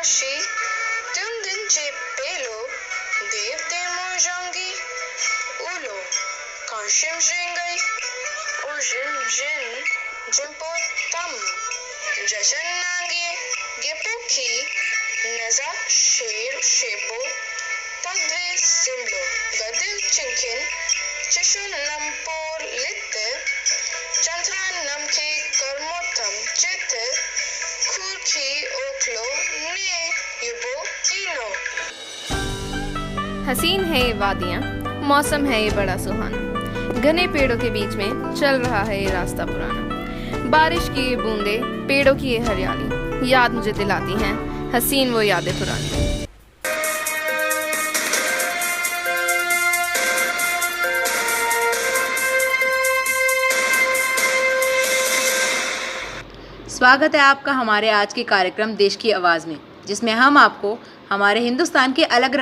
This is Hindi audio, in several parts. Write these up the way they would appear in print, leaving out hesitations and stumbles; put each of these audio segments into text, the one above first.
Kashi, Tundinche Pelo, Devte Mojangi, Ulo, Kanshim Jingai, Ujim Jin, Jimpo Tam, Jajanangi, Gepuki, Naza Sher Shebo, Tadve Simlo, Gadil Chinkin, Chishun Nampor Litte, Chandra Namki Karmotam Chete, Kurki Oklo Ne Yubo Tino। हसीन है ये वादियाँ, मौसम है ये बड़ा सुहाना, घने पेड़ों के बीच में चल रहा है ये रास्ता पुराना। बारिश की ये बूंदे, पेड़ों की ये हरियाली, याद मुझे दिलाती हैं हसीन वो यादें पुरानी। स्वागत है आपका हमारे आज के कार्यक्रम देश की आवाज़ में, जिसमें हम आपको हमारे हिंदुस्तान के अलग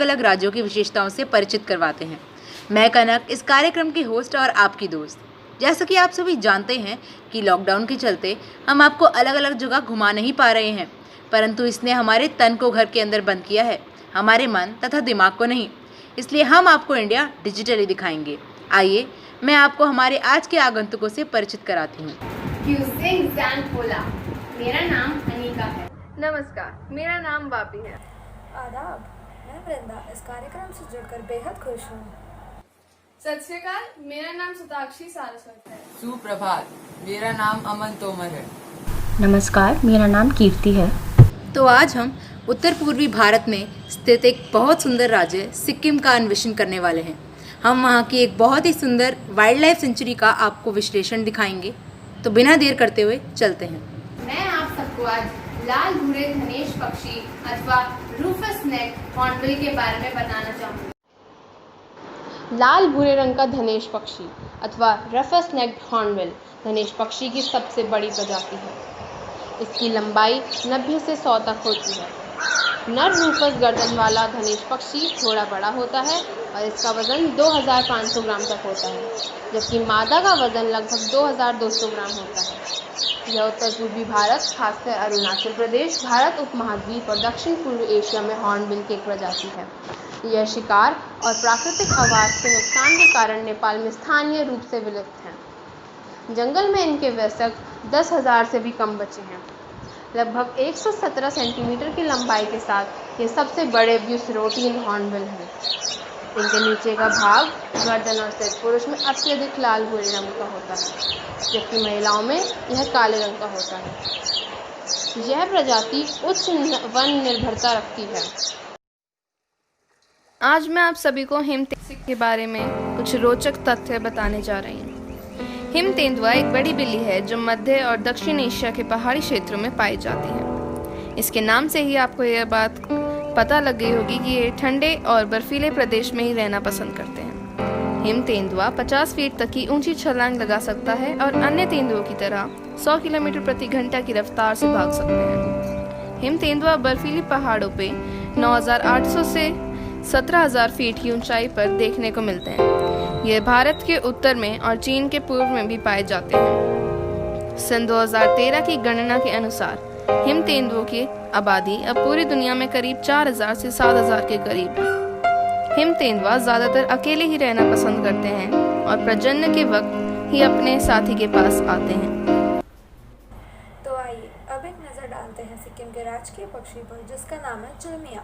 अलग राज्यों की विशेषताओं से परिचित करवाते हैं। मैं कनक, इस कार्यक्रम की होस्ट और आपकी दोस्त। जैसा कि आप सभी जानते हैं कि लॉकडाउन के चलते हम आपको अलग अलग जगह घुमा नहीं पा रहे हैं, परंतु इसने हमारे तन को घर के अंदर बंद किया है, हमारे मन तथा दिमाग को नहीं। इसलिए हम आपको इंडिया डिजिटली दिखाएंगे। आइए मैं आपको हमारे आज के आगंतुकों से परिचित कराती हूँ। मेरा नाम अनीका है। नमस्कार, मेरा नाम बापी है। आदाब, मैं वृंदा इस कार्यक्रम से जुड़कर बेहद खुश हूँ। सत श्री अकाल, मेरा नाम सुताक्षी सारस्वत है। सुप्रभात, मेरा नाम अमन तोमर है। नमस्कार, मेरा नाम कीर्ति है। तो आज हम उत्तर पूर्वी भारत में स्थित एक बहुत सुंदर राज्य सिक्किम का अन्वेषण करने वाले हैं। हम वहाँ की एक बहुत ही सुंदर वाइल्ड लाइफ सेंचुरी का आपको विश्लेषण दिखाएंगे। तो बिना देर करते हुए चलते हैं। मैं आप सबको आज लाल भूरे धनेश पक्षी अथवा रूफस नेक हॉर्नबिल के बारे में बताना चाहूँगी। लाल भूरे रंग का धनेश पक्षी अथवा रफस नेक्ड हॉर्नबिल धनेश पक्षी की सबसे बड़ी प्रजाति है। इसकी लंबाई 90 से 100 तक होती है। नर रूफस गर्दन वाला धनेश पक्षी थोड़ा बड़ा होता है और इसका वजन 2500 ग्राम तक होता है, जबकि मादा का वजन लगभग 2200 ग्राम होता है। यह उत्तर पूर्वी भारत, खासकर अरुणाचल प्रदेश, भारत उपमहाद्वीप और दक्षिण पूर्व एशिया में हॉर्नबिल की एक प्रजाति है। यह शिकार और प्राकृतिक आवास के नुकसान के कारण नेपाल में स्थानीय रूप से विलुप्त हैं। जंगल में इनके वयस्क 10,000 से भी कम बचे हैं। लगभग 117 सेंटीमीटर की लंबाई के साथ ये सबसे बड़े ब्यूसरोटियन हॉर्नबिल हैं। इनके नीचे का भाग, गर्दन और सिर पुरुष में अत्यधिक लाल भूरे रंग का होता है, जबकि महिलाओं में यह काले रंग का होता है। यह प्रजाति उच्च वन निर्भरता रखती है। आज मैं आप सभी को हिम तेंदुआ के बारे में कुछ रोचक तथ्य बताने जा रही हूँ। हिम तेंदुआ एक बड़ी बिल्ली है जो मध्य और दक्षिण एशिया के पहाड़ी क्षेत्रों में पाई जाती है। इसके नाम से ही आपको यह बात पता लग गई होगी कि ये ठंडे और बर्फीले प्रदेश में ही रहना पसंद करते हैं। हिम तेंदुआ 50 फीट तक की ऊंची छलांग लगा सकता है और अन्य तेंदुओं की तरह 100 किलोमीटर प्रति घंटा की रफ्तार से भाग सकते हैं। हिम तेंदुआ बर्फीली पहाड़ों पे 9,800 से 17,000 फीट की ऊंचाई पर देखने को मिलते हैं। ये भारत के उत्तर में और चीन के पूर्व में भी पाए जाते हैं। सन 2013 की गणना के अनुसार हिम तेंदुओं की आबादी अब पूरी दुनिया में करीब 4,000 से 7,000 के करीब है। हिम तेंदुआ ज़्यादातर अकेले ही रहना पसंद करते हैं और प्रजनन के वक्त ही अपने साथी के पास आते हैं। तो आइए अब एक नज़र डालते हैं सिक्किम के राजकीय पक्षी पर, जिसका नाम है चिलमिया।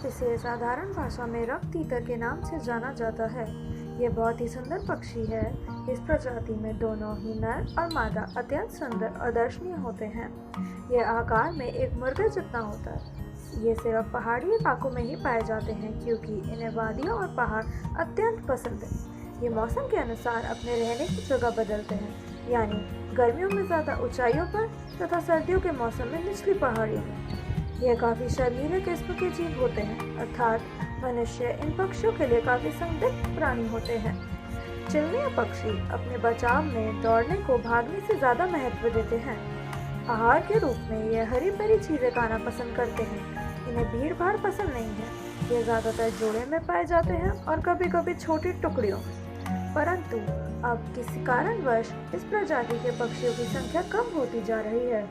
इसे साधारण भाषा में रक्त तीतर के नाम से जाना जाता है। ये बहुत ही सुंदर पक्षी है। इस प्रजाति में दोनों ही नर और मादा अत्यंत सुंदर और दर्शनीय होते हैं। ये आकार में एक मुर्गे जितना होता है। ये सिर्फ पहाड़ी इलाकों में ही पाए जाते हैं, क्योंकि इन्हें वादियाँ और पहाड़ अत्यंत पसंद है। ये मौसम के अनुसार अपने रहने की जगह बदलते हैं, यानी गर्मियों में ज़्यादा ऊंचाइयों पर तथा सर्दियों के मौसम में निचली पहाड़ियों में। यह काफ़ी शर्मीले किस्म के जीव होते हैं, अर्थात मनुष्य इन पक्षियों के लिए काफ़ी संदिग्ध प्राणी होते हैं। चिलमिया पक्षी अपने बचाव में दौड़ने को भागने से ज़्यादा महत्व देते हैं। आहार के रूप में ये हरी भरी चीज़ें खाना पसंद करते हैं। इन्हें भीड़ भाड़ पसंद नहीं है। ये ज़्यादातर जोड़े में पाए जाते हैं और कभी कभी छोटी टुकड़ियों में। परंतु अब किसी कारणवश इस प्रजाति के पक्षियों की संख्या कम होती जा रही है।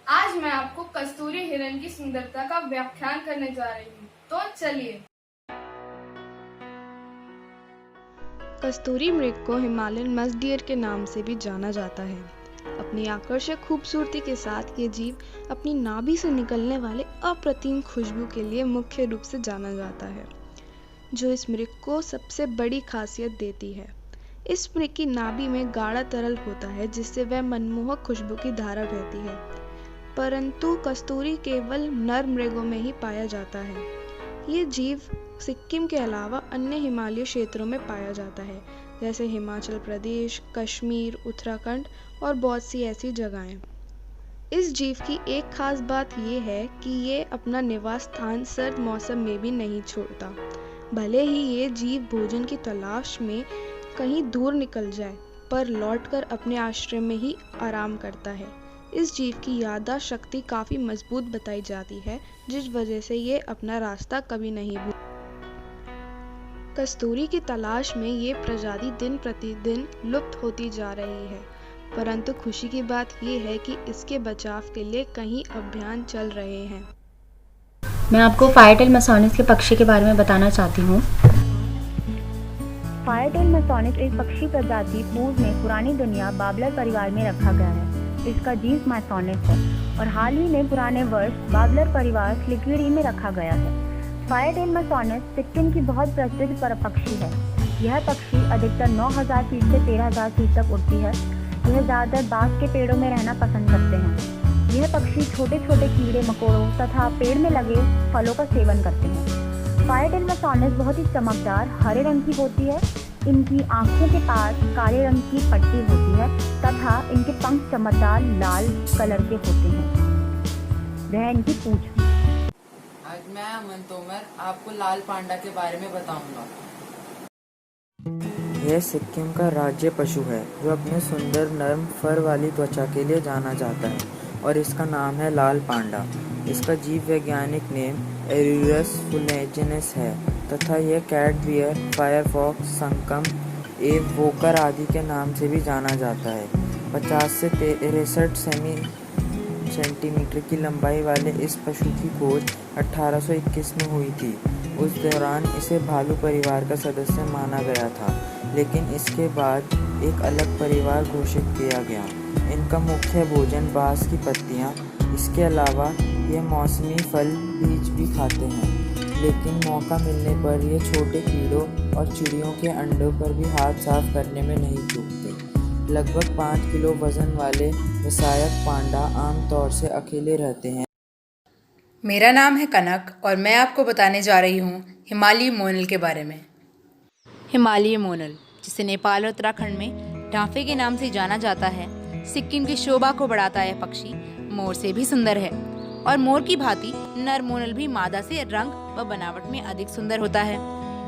आज मैं आपको कस्तूरी हिरण की सुंदरता का व्याख्यान करने जा रही हूँ, तो चलिए। कस्तूरी मृग को हिमालयन मस्ट डियर के नाम से भी जाना जाता है। अपनी आकर्षक खूबसूरती के साथ ये जीव अपनी नाभि से निकलने वाले अप्रतिम खुशबू के लिए मुख्य रूप से जाना जाता है, जो इस मृग को सबसे बड़ी खासियत देती है। इस मृग की नाभि में गाढ़ा तरल होता है, जिससे वह मनमोहक खुशबू की धारा बहती है। परंतु कस्तूरी केवल नर मृगों में ही पाया जाता है। ये जीव सिक्किम के अलावा अन्य हिमालयी क्षेत्रों में पाया जाता है, जैसे हिमाचल प्रदेश, कश्मीर, उत्तराखंड और बहुत सी ऐसी जगहें। इस जीव की एक खास बात ये है कि ये अपना निवास स्थान सर्द मौसम में भी नहीं छोड़ता। भले ही ये जीव भोजन की तलाश में कहीं दूर निकल जाए, पर लौटकर अपने आश्रय में ही आराम करता है। इस जीव की याददाश्त शक्ति काफ़ी मजबूत बताई जाती है, जिस वजह से ये अपना रास्ता कभी नहीं भूलता। कस्तूरी की तलाश में ये प्रजाति दिन प्रतिदिन लुप्त होती जा रही है, परंतु खुशी की बात ये है कि इसके बचाव के लिए कई अभियान चल रहे हैं। मैं आपको फायरटेल मैसोनिस के पक्षी के बारे में बताना चाहती हूँ। फायरटेल मैसोनिस एक पक्षी प्रजाति पूर्व में पुरानी दुनिया बाबलर परिवार में रखा गया है। इसका जीन्स मैसोनिस है और हाल ही में पुराने वर्ष बाबलर परिवार स्लिक्विडी में रखा गया है। फायरटेल मैसोनिस सिक्किम की बहुत प्रसिद्ध पक्षी है। यह पक्षी अधिकतर 9000 फीट से 13000 फीट तक उड़ती है। यह ज़्यादातर बांस के पेड़ों में रहना पसंद करते हैं। यह पक्षी छोटे छोटे कीड़े मकोड़ों तथा पेड़ में लगे फलों का सेवन करते हैं। फायरटेल मैसोनिस बहुत ही चमकदार हरे रंग की होती है। इनकी आंखों के पास काले रंग की पट्टी होती है तथा इनके पंख चमकदार लाल कलर के होते हैं। वह इनकी पूंछ। आज मैं अमन तोमर आपको लाल पांडा के बारे में बताऊंगा। यह सिक्किम का राज्य पशु है, जो अपने सुंदर नरम फर वाली त्वचा के लिए जाना जाता है और इसका नाम है लाल पांडा। इसका जीव वैज्ञानिक नेम एरुरस फुनेजिनस है तथा यह कैट बियर, फायरफॉक्स, संकम एवं वोकर आदि के नाम से भी जाना जाता है। 50 से 63 सेंटीमीटर की लंबाई वाले इस पशु की खोज 1821 में हुई थी। उस दौरान इसे भालू परिवार का सदस्य माना गया था, लेकिन इसके बाद एक अलग परिवार घोषित किया गया। इनका मुख्य भोजन बांस की पत्तियां, इसके अलावा ये मौसमी फल बीज भी खाते हैं, लेकिन मौका मिलने पर ये छोटे कीड़ों और चिड़ियों के अंडों पर भी हाथ साफ करने में नहीं चूकते। लगभग 5 किलो वजन वाले विशायक पांडा आमतौर से अकेले रहते हैं। मेरा नाम है कनक और मैं आपको बताने जा रही हूँ हिमालयी मोनल के बारे में। हिमालयी मोनल, जिसे नेपाल और उत्तराखंड में डांफे के नाम से जाना जाता है, सिक्किम की शोभा को बढ़ाता है। पक्षी मोर से भी सुंदर है और मोर की भांति नर मोनल भी मादा से रंग व बनावट में अधिक सुंदर होता है।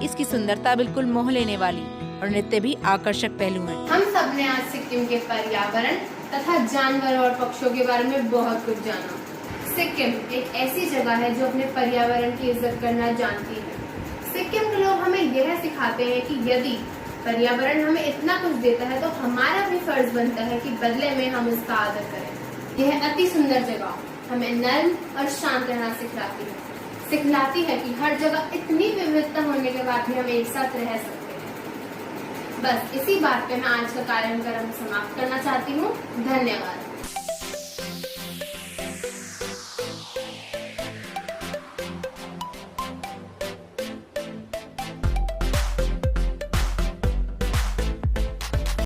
इसकी सुंदरता बिल्कुल मोह लेने वाली और नृत्य भी आकर्षक पहलू है। हम सब ने आज सिक्किम के पर्यावरण तथा जानवरों और पक्षियों के बारे में बहुत कुछ जाना। सिक्किम एक ऐसी जगह है जो अपने पर्यावरण की इज्जत करना जानती है। सिक्किम के लोग हमें यह सिखाते हैं कि यदि पर्यावरण हमें इतना कुछ देता है तो हमारा भी फर्ज बनता है कि बदले में हम इसका आदर करें। यह अति सुंदर जगह हमें नर्म और शांत रहना सिखलाती है कि हर जगह इतनी विविधता होने के बाद भी हम एक साथ रह सकते हैं। बस इसी बात पे मैं आज का कार्यक्रम समाप्त करना चाहती हूँ। धन्यवाद।